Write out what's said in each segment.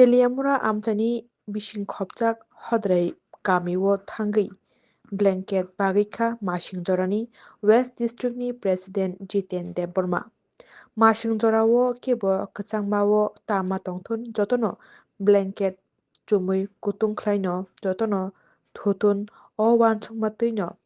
Heliamura amchani bising khopjak hodrai kamiwo thangai blanket bagika masingjorani West District ni President Jiten Debborma. Masingjorao kebo kachangmao tama tongthun jotono blanket chumui kutung khlaino jotono thutun o wansungma tuino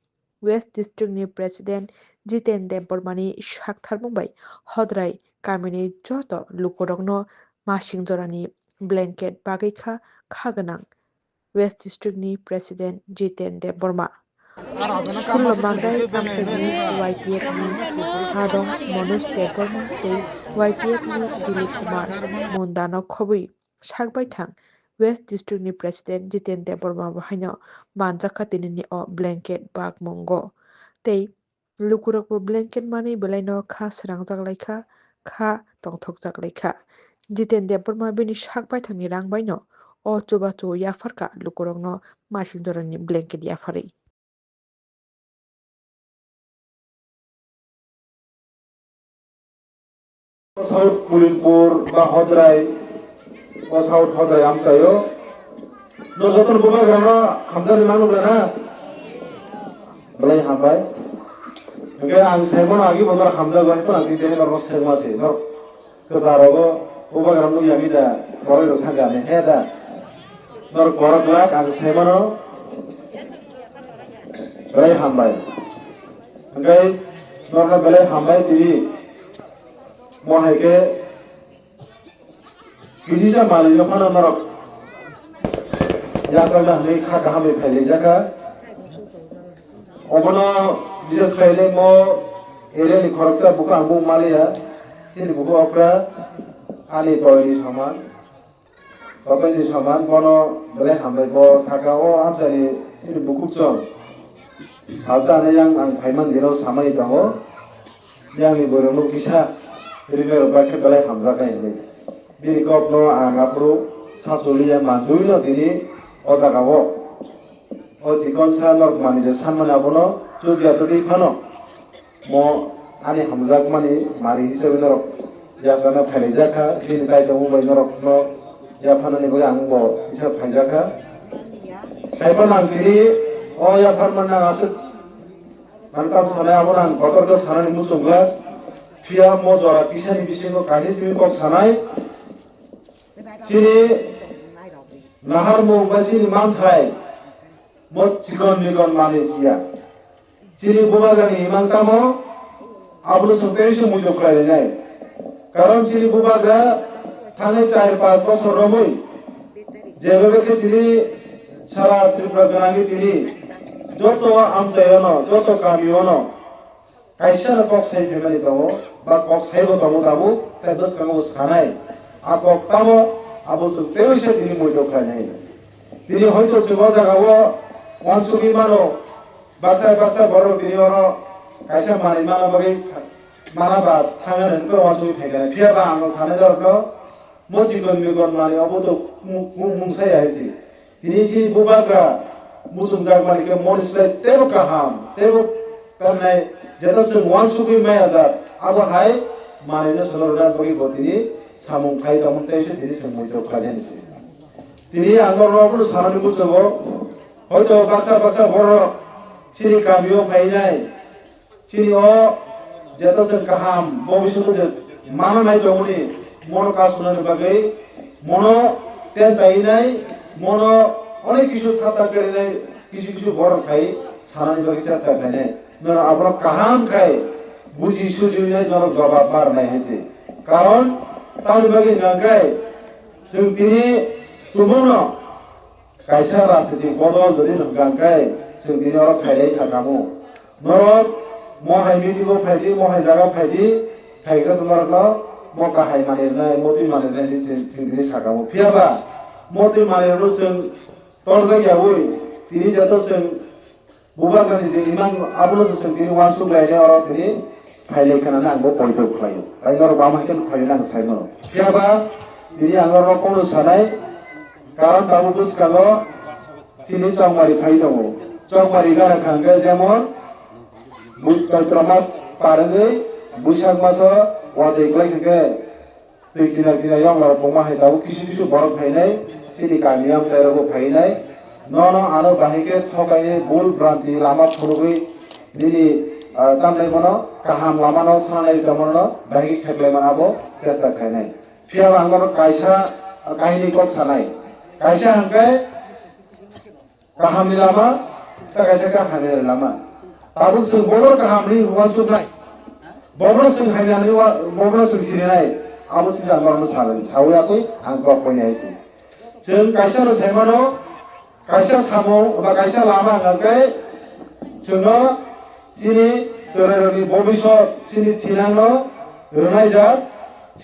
West District ni President Jiten Debbormani saktharmungbai hodrai kamini joto lukorokno masingjorani blanket bagika khaganang West District ni President Jiten Debborma. Sullo mandai amchani YTF ni Hadong Manoj Debborma tei YTF ni Dilip Kumar Mundano khobui sakbai thang West District ni President Jiten Debborma bahaino manjaka tinini o blanket bag mongo tei lukurokbo blanket mani belaino kha srangjak laikha kha tongthokjak laikha Jiten Debborma bini sakbai thangni rangbaino o chubachu yafarka lukurokno masingjorani blanket yafarei. South Mulipur ba Hodrai o South Hodrai amsayo no joton buba grana hamjani manu grana belai hambai oke ang semon agi bondar hamja goi pun agi dene garno semma se nor kezarogo buba grana yami da roi ro thanga ne heda nor korak lak ang semono belai hambai oke nor ka belai hambai tiri mohake kisisa mali jo phana narok ya sagna hne kha kahame phaile jaka obono bises phaile mo ere ni khoroksa buka ambu malia sini buku okra ani toini saman totoni saman bono bele hambai bo saka o amsari sini buku chong salsa ne yang ang phaiman dino samai tango yang ni borono kisa River bakke belai hamzaka ini. Bini kopno angapru sasuliya manjuino tini otakawo. O jikon sanok mani je sanman abono jugya tadi phano. Mo ani hamzak mani mari hisabe norok jasana phalijaka bini sai domu bai norok no ya phano ni boga angbo isa phaijaka. Kaipa nang tini o ya pharman nang asuk mantam sanai abonang kotor ko sanani musungla Pia mo jora kisani bisingo kahis mi kok sanai sini nahar mo basini manthai mo chikon mikon malaysia sini bubagani imantamo ablu soteishi mujo krai nai karon sini bubagra thane 4-5 বছর রমই যেভাবে তিনি সারা ত্রিপুরা গনাগি তিনি যত আমচায়নো যত কামিয়নো kaisa na kok sai family tamo ba kok sai bo tamo tabu tai bus kamo sanai a kok tamo abo su teu se tini moi dokha nai tini hoyto chuba jaga o wansugi mano baksa boro tini oro kaisa mani mano bagi mana ba thangan ko wansugi phekana phia ba ang sane jor ko mochi gon mi gon mani abo to mung sai aisi tini si bubagra musum jag mani ke monisle tebo kaham tebo karnai jeta se wansugi mai azar abo hai mane ne solorda bagi botini samung khai tamung tai se tini se moi to khajen se tini angor robu sarani buchabo hoyto baksa boro sini kamio phainai sini o jeta se kaham bobishoto je mana nai tomuni mono ka sunani bagai mono ten painai mono অনেক কিছু থাতা করে নাই কিছু বড় খাই সারানি বাকি চেষ্টা খাই নাই নর আমরা কাহাম খাই বুঝি সুজি নাই নর জবাব মার নাই হয়েছে কারণ তাহলে বাকি গাঙ্গাই जों তিনি সুমন কাইসা রাজনীতি বদল যদি গাঙ্গাই जों তিনি অর খাইলাই সাকামু নর মহাই মিদিবো ফাইদি মহাই জায়গা ফাইদি ফাইগা জমারন म काहाय मानिरनाय मति मानिरनाय जों তিনি সাকামু ফিয়াবা मति मानिरनो जों Torza ya woi, tini jatuh sen bubar kan isi imam abu lo sen tini wansuk lainnya orang tini kailai kanan anggo politik kelayu, lain orang bama kan kailai nang sayno. Siapa tini anggo orang kono sanai, karan kamu bus kalau sini cong mari kai dong, cong mari gara kangga jamon, bus kaltramas parangai, busak masa wadah iklai kangga, tui kina kina yang lar poma hai tahu kisu borok hainai sini kami yang saya ragu hainai nono ano bahike thokai bul branti lama phurugui nini tamlai mono kaham lama no thanai tamono bahike saklai manabo chesta khainai pia bangor kaisa kahini kok sanai kaisa hangkai kaham ni lama ta kaisa kahani lama tabu sung bolo kaham ni wansuk nai bobro sung hainani bobro sung sirinai abo sung jangor salai chawi akui angkor poinai si जों कायसा साइमानो कायसा सामो बा कायसा लामा हंगाय जोंनो सिनि जरायरनि भबिष्यत सिनि थिनांनो रोनाय जात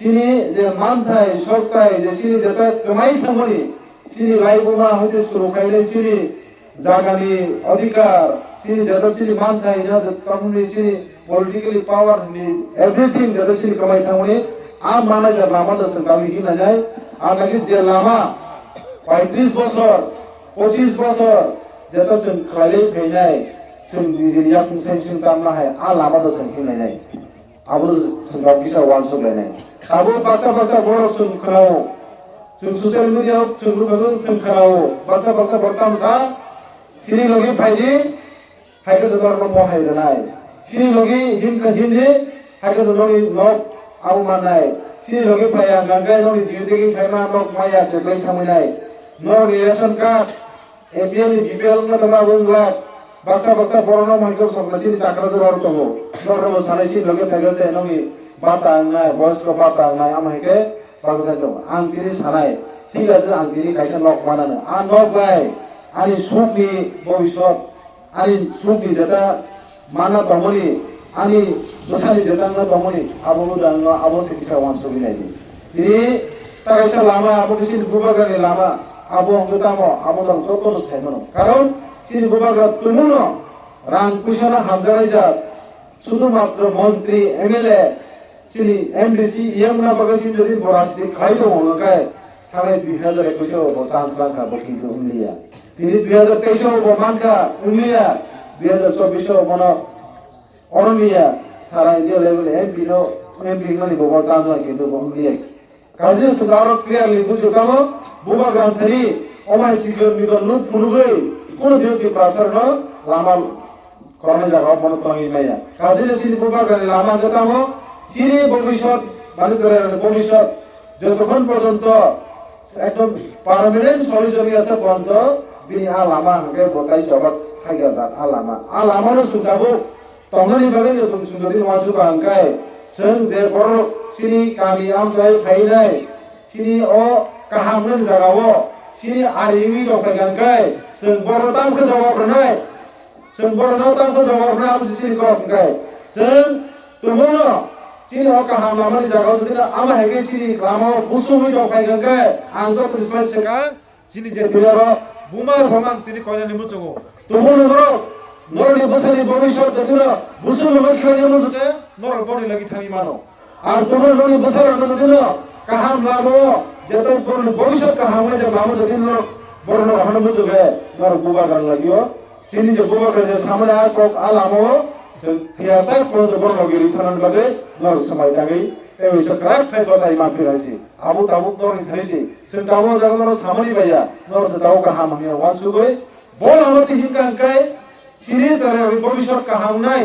सिनि जे मानथाय सकथाय जे सिनि जेता कमाई थांगोनि सिनि लाइबुमा हते सुरखायले सिनि जागानि अधिकार सिनि जेता सिनि मानथाय न तमनि सिनि पॉलिटिकली पावर नि एवरीथिंग जेता सिनि कमाई थांगोनि आ माना जा लामा दसन कामि हिना जाय आ लागि जे लामा 35 বছর 25 বছর যেটা जों खालाय फैनाय जों दिनि याफुंसाय जों तामना हाय आ लामा द जों फैनाय आबो जों गाबिसा वानस लायनाय आबो बासा बर जों खोनाव जों ससियेल मिडिया जों लुगो जों खोनाव बासा बर्तमान सा सिनि लगे फायदि हायके जों मोहाय रनाय सिनि लगे हिन्दी हायके जों नक आबो मानाय सिनि लगे फाया गांगाय ननि दिउदेगि फायमा नक माया देलाय थामनाय no relation card APL BPL na tama bungla basa borono manko somnasi chakra jor tomo normo sanasi loge thagase nogi bata angnai voice ko bata angnai amhaike bangsa to ang tini sanai ঠিক আছে ang tini kaisa nok manana a nok bai ani sukni bobishot ani sukni jeta mana tomoni ani dosani jeta na tomoni abo dangno abo sikha wanso binai tini ta kaisa lama abo kisin bubagani lama abo angutamo abo dang jotono saimono karon sini bobagra tumuno rang kusana hamjarai ja শুধুমাত্র মন্ত্রী MLA sini MDC yamna bagasin যদি বরাসি খাইতো মনকায় थांनाय 2021 बो chance बांखा बखिंखो उमलिया তিনি 2023 बो मानखा उमलिया 2024 बो অরমিয়া সারা ইন্ডিয়া লেভেল এমপি ননি বো চান্স কিন্তু উমলিয়া কাজে সুদারো ক্লিয়ারলি বুঝুতামো বুবা গ্রান্থনি ওমাই সিগন মিগন লুপ ফুনুগৈ কোন দিওতি প্রাসারন লামা করনে জায়গা মন তঙ্গি মাইয়া কাজে সিনি বুবা গ্রানি লামা গতামো সিনি ভবিষ্যৎ মানুষের ভবিষ্যৎ যতক্ষণ পর্যন্ত একদম পার্মানেন্ট সলিউশন আছে পর্যন্ত বিনি আ লামা হাকে বতাই জবাব থাকি আছে আ লামানো সুদাবো তংনি বাগে যতন সুন্দরি মাসু বাংকাই जों जे बर सिनि गामि आमसाय फायनाय सिनि अ काहामन जागावो सिनि आरिवि दफायगांकाय जों बर तामखो जवाबनाय जों बर तामखो जवाबना आमसि सिनि गंकाय जों तुमनो सिनि अ काहाम लामानि जागाव जुदिना आमा हेगे सिनि लामाव बुसुमि दफायगांकाय आं ज क्रिसमास सेका सिनि जे तिरारो बुमा समान तिनि कयनानि मुचगो तुमनो नरनि बसानि भबिष्यत जतिनो बुसुमि खेलानि मुचगे नर बनि लागि थाङि मानो আর তোমার ননি বছর যদিন কাহাম লামো যেত বর্ণ ভবিষ্যৎ কাহাম যে লামো যদিন বর্ণ হন বুঝবে নর বুবা গান লাগিও চিনি যে বুবা যে সামনে আর কক আলামো থিয়াসা কোন বর্ণ গিরি থানান লাগে নর সময় জাগি এই চক্রাক ফাই বসাই মা ফিরাইছি আবু তাবু দরি ধরেছি সেন তাবো জাগনর সামনি বাইয়া নর তাও কাহাম আমি ওয়ানসুগই বল আমতি হিমকাঙ্কাই সিনি চারে ভবিষ্যৎ কাহাম নাই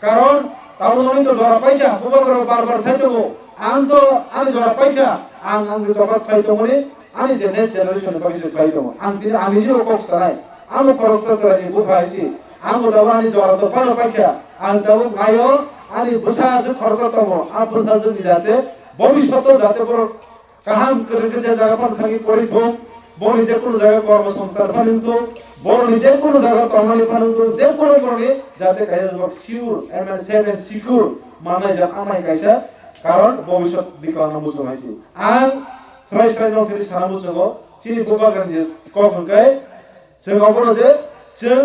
কারণ তাও ননি তো জরা পাইছা বুবাগ্র বারবার সাইতগো আং তো আনি জরা পাইছা আং জবাব পাইতো মনি আনি যে নেক্সট জেনারেশন পাইছে পাইতো আং তিনি আমি যে কক সারাই আমো করকসা সারাই বুফাইছি আমো দাও আনি জরা তো পানো পাইছা আং তাও গায়ো আনি বুসা যে খরচ তমো আ বুসা যে যাতে ভবিষ্যৎ যাতে বড় কাহাম করে যে জায়গা পান থাকি পরিথো বড় যে কোন জায়গা কর্মসংস্থান ফানিতো বড় যে কোন জায়গা তমালি ফানিতো যে কোন বড়ে যাতে কাজে জবাব sure and save and secure মানে যা আমাই কাইসা কারণ ভবিষ্যৎ বিকলাঙ্গ বুঝো হইছে আং ছয় নথিরি সারা বুঝো সিনি বুবা গান যে কখনকাই जों অবনো যে जों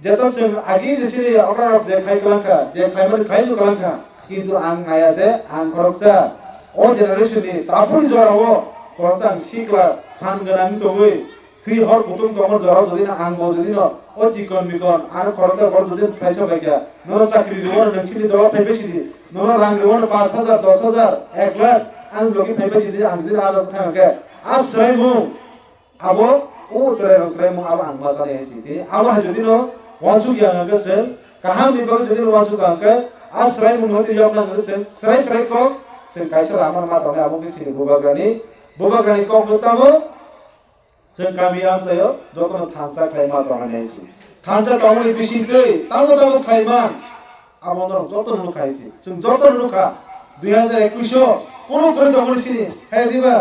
যেটা जों আগে যে সিনি অর্ডার যে খাইকলাঙ্কা যে খাইমান খাইলু কলাঙ্কা কিন্তু আং নায়া যে আং খরকসা ও জেনারেশননি তাপুরি জরাও খরকসা আং সিকলা খান গোনাं दङै थै हर बुतुम दमर जराव जदिन आं बो जदिन ओ चिकन मिकन आरो खरचा बर जदिन फाइसा बायका नरो चाकरि रिवन नोंसिनि दवा फाइबेसिनि नरो रां रिवन 5000 10000 1 lakh ang logi phai bai jidi ang jidi la ro thang ke asrai mu abo o serai mu abo ang masa ne si ti abo ha jodi no wansu yang ke sen kaham ni bag jodi wansu ka ke asrai mu hoti yok nang sen serai ko sen kaisa ramar ma tone abo ke si bobagrani ko gotamo जों गामिया जायो जतन थांचा खायमा दंगायनायसि थांचा दंगनि बिसिंकै तांगो खायमा आमनर जतन लुखायसि जों जतन लुखा 2021 কোনো করে দंगनिसिनि हे दिबा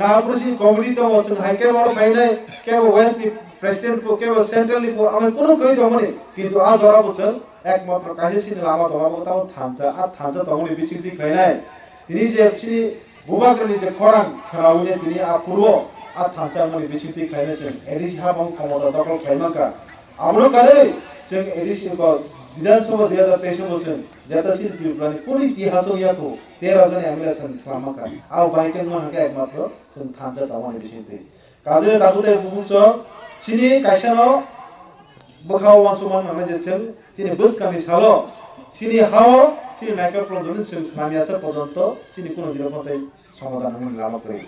नापुरसि कमिटि दङ जों हाइके बर फायनाय केबो वेस्ट नि प्रेसिडेन्ट को केबो सेंट्रल नि को आमे कोनो করে दंगनि किन्तु आ जरा बोसों एकमात्र काहिसिनि लामा दंगाबो ताव थांचा आ थांचा दंगनि बिसिंति खायनाय तिनि जे बिसिनि बुबाग्रनि जे खरां खानावनि तिनि आ पूर्व आ थांचा मनि बिसिंति खायनायसों एडिसि हाबं खमता दखल खायमांका आमरो कारे जों एडिसि को विधानसभा 2023 बोसों जातासिन तिरप्लानि कुनि इतिहासो याको 13 जन एमएलए सन खामांका आव बाइकेन मानके एकमात्र जों थांचा दंगनि बिसिंति काजे दागुते बुबुच सिनि कायसानो बखाव वासुमान माने जेचों सिनि बसकानि सालो सिनि हाव सिनि नायका प्रजन जों सामियासा पर्यन्त सिनि कुनो दिनफाय समाधान होनो लामा फैयो